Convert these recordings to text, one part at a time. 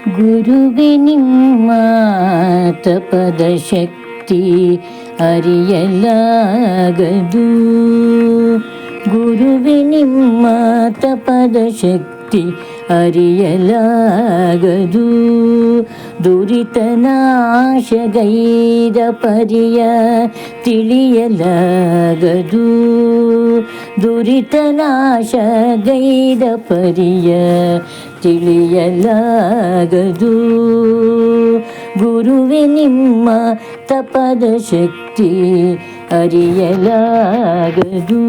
ಗುರುವೆ ನಿಮ್ಮ ತಪದ ಶಕ್ತಿ ಅರಿಯಲಾಗದು. ಗುರುವೆ ನಿಮ್ಮ ತಪದ ಶಕ್ತಿ ಅರಿಯಲಾಗದು. ದುರಿತನಾಶಗೈದ ಪರಿಯ ತಿಳಿಯಲಾಗದು. ದುರಿತನಾಶಗೈದ ಪರಿಯ ತಿಳಿಯಲಾಗದು. ಗುರುವೆ ನಿಮ್ಮ ತಪದ ಶಕ್ತಿ ಅರಿಯಲಾಗದು.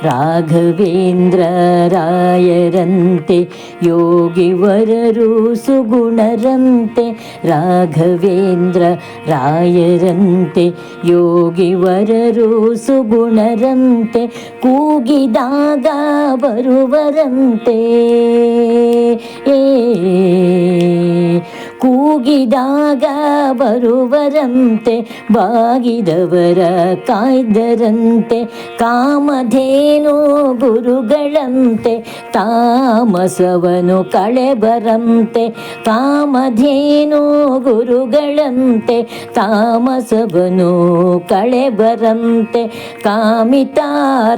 ರಾಘವೇಂದ್ರ ರಾಯರಂತೆ ಯೋಗಿವರರು ಸುಗುಣರಂತೆ. ರಾಘವೇಂದ್ರ ರಾಯರಂತೆ ಯೋಗಿವರರು ಸುಗುಣರಂತೆ. ಕೂಗಿದಾಗ ಬರುವರಂತೆ. ಕೂಗಿದಾಗ ಬರುವರಂತೆ. ಬಾಗಿದವರ ಕಾಯ್ದರಂತೆ. ಕಾಮಧೇನು ಗುರುಗಳಂತೆ ತಾಮಸವನು ಕಳೆಬರಂತೆ. ಕಾಮಧೇನು ಗುರುಗಳಂತೆ ತಾಮಸವನು ಕಳೆಬರಂತೆ. ಕಾಮಿತಾರ್ಥವೀವರಂತೆ.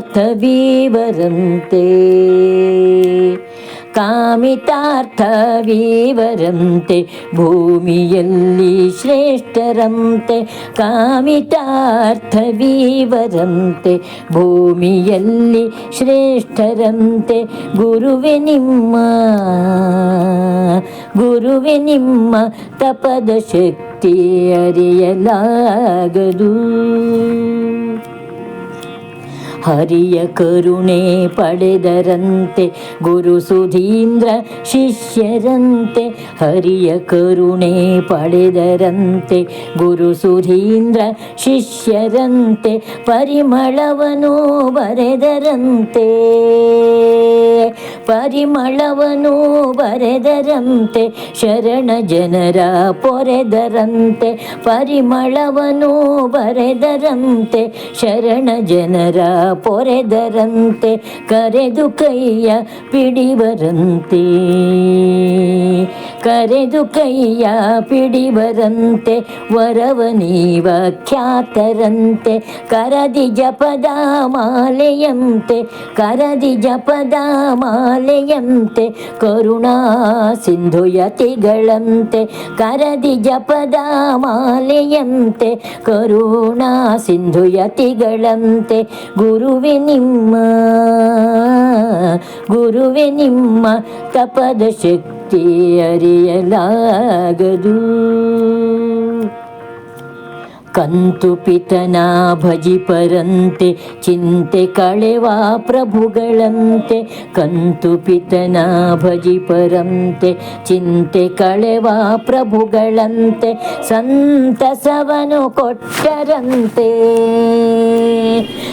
ಕಾಮಿತಾರ್ಥವೀವರಂತೆ ಭೂಮಿಯಲ್ಲಿ ಶ್ರೇಷ್ಠರಂತೆ. ಕಾಮಿತಾರ್ಥವೀವರಂತೆ ಭೂಮಿಯಲ್ಲಿ ಶ್ರೇಷ್ಠರಂತೆ. ಗುರುವೆ ನಿಮ್ಮ ತಪದ ಶಕ್ತಿ ಅರಿಯಲಾಗದು. ಹರಿಯ ಕರುಣೆ ಪಡೆದರಂತೆ ಗುರು ಸುಧೀಂದ್ರ ಶಿಷ್ಯರಂತೆ. ಹರಿಯ ಕರುಣೆ ಪಡೆದರಂತೆ ಗುರು ಸುಧೀಂದ್ರ ಶಿಷ್ಯರಂತೆ. ಪರಿಮಳವನು ಬರೆದರಂತೆ. ಪರಿಮಳವನು ಬರೆದರಂತೆ ಶರಣ ಜನರ ಪೊರೆದರಂತೆ. ಪರಿಮಳವನು ಬರೆದರಂತೆ ಶರಣ ಜನರ ಪೊರೆದರಂತೆ. ಕರೆದು ಕೈಯ ಪಿಡಿವರಂತೆ. ಕರೆದು ಕೈಯ ಪಿಡಿವರಂತೆ. ವರವನೀವ ಖ್ಯಾತರಂತೆ. ಕರದಿ ಜಪದ ಮಾಲೆಯಂತೆ. ಕರದಿ ಜಪದ ಮಾಲೆಯಂತೆ. ಕರುಣಾ ಸಿಂಧುಯತಿಗಳಂತೆ. ಕರದಿ ಜಪದ ಮಾಲೆಯಂತೆ. ಕರುಣಾ ಸಿಂಧುಯತಿಗಳಂತೆ. ಗುರುವೆ ನಿಮ್ಮ ತಪದ ಶಕ್ತಿ ಅರಿಯಲಾಗದು. ಕಂತು ಪಿತನ ಭಜಿಪರಂತೆ ಚಿಂತೆ ಕಳೆವ ಪ್ರಭುಗಳಂತೆ. ಕಂತು ಪಿತನ ಭಜಿಪರಂತೆ ಚಿಂತೆ ಕಳೆವ ಪ್ರಭುಗಳಂತೆ. ಸಂತಸವನು ಕೊಟ್ಟರಂತೆ.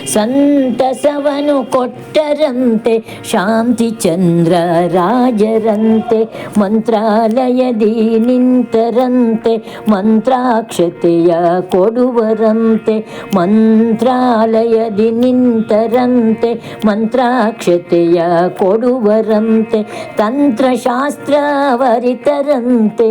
ಸಂತಸವನು ಕೊಟ್ಟರಂತೆ ಶಾಂತಿ ಚಂದ್ರ ರಾಜರಂತೆ. ಮಂತ್ರಾಲಯದಿ ನಿಂತರಂತೆ ಮಂತ್ರಾಕ್ಷತೆಯ ಕೊಡುವರಂತೆ. ಮಂತ್ರಾಲಯದಿ ನಿಂತರಂತೆ ಮಂತ್ರಾಕ್ಷತೆಯ ಕೊಡುವರಂತೆ. ತಂತ್ರಶಾಸ್ತ್ರವರಿತರಂತೆ.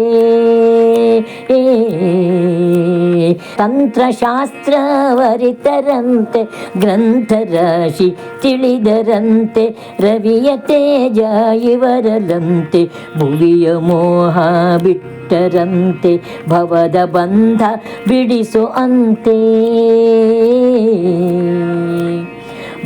ತಂತ್ರಶಾಸ್ತ್ರವರಿತರಂತೆ ಗ್ರಂಥರಾಶಿ ತಿಳಿದರಂತೆ. ರವಿಯ ತೇಜ ಇವರದಂತೆ ಭುವಿಯ ಮೋಹ ಬಿಟ್ಟರಂತೆ. ಭವದ ಬಂಧ ಬಿಡಿಸೋ ಅಂತೆ.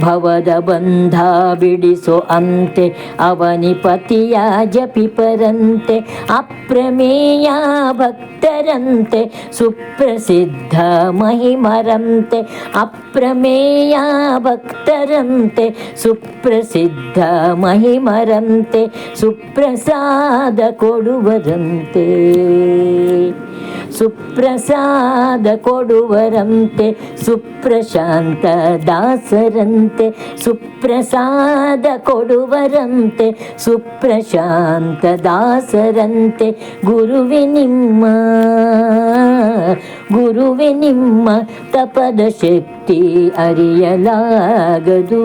ಭವದ ಬಂಧ ಬಿಡಿಸೋ ಅಂತೆ. ಅವನಿಪತಿಯ ಜಪಿಪರಂತೆ. ಅಪ್ರಮೇಯ ಭಕ್ತರಂತೆ ಸುಪ್ರಸಿದ್ಧ ಮಹಿಮರಂತೆ. ಅಪ್ರಮೇಯ ಭಕ್ತರಂತೆ ಸುಪ್ರಸಿದ್ಧ ಮಹಿಮರಂತೆ. ಸುಪ್ರಸಾದ ಕೊಡುವರಂತೆ. ಸುಪ್ರಸಾದ ಕೊಡುವರಂತೆ. ಸುಪ್ರಶಾಂತ ದಾಸರಂತೆ. ಸುಪ್ರಸಾದ ಕೊಡುವರಂತೆ. ಸುಪ್ರಶಾಂತ ದಾಸರಂತೆ. ಗುರುವೆ ನಿಮ್ಮ ಗುರುವೆ ನಿಮ್ಮ ತಪದ ಶಕ್ತಿ ಅರಿಯಲಾಗದು.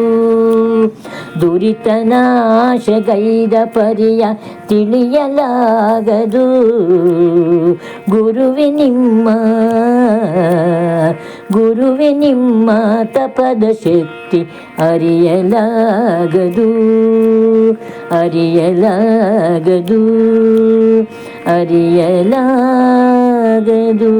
ದುರಿತನಾಶಗೈದ ಪರಿಯ ತಿಳಿಯಲಾಗದು. ಗುರುವೆ ನಿಮ್ಮ ತಪದ ಶಕ್ತಿ ಅರಿಯಲಾಗದು, ಅರಿಯಲಾಗದು, ಅರಿಯಲಾಗದು.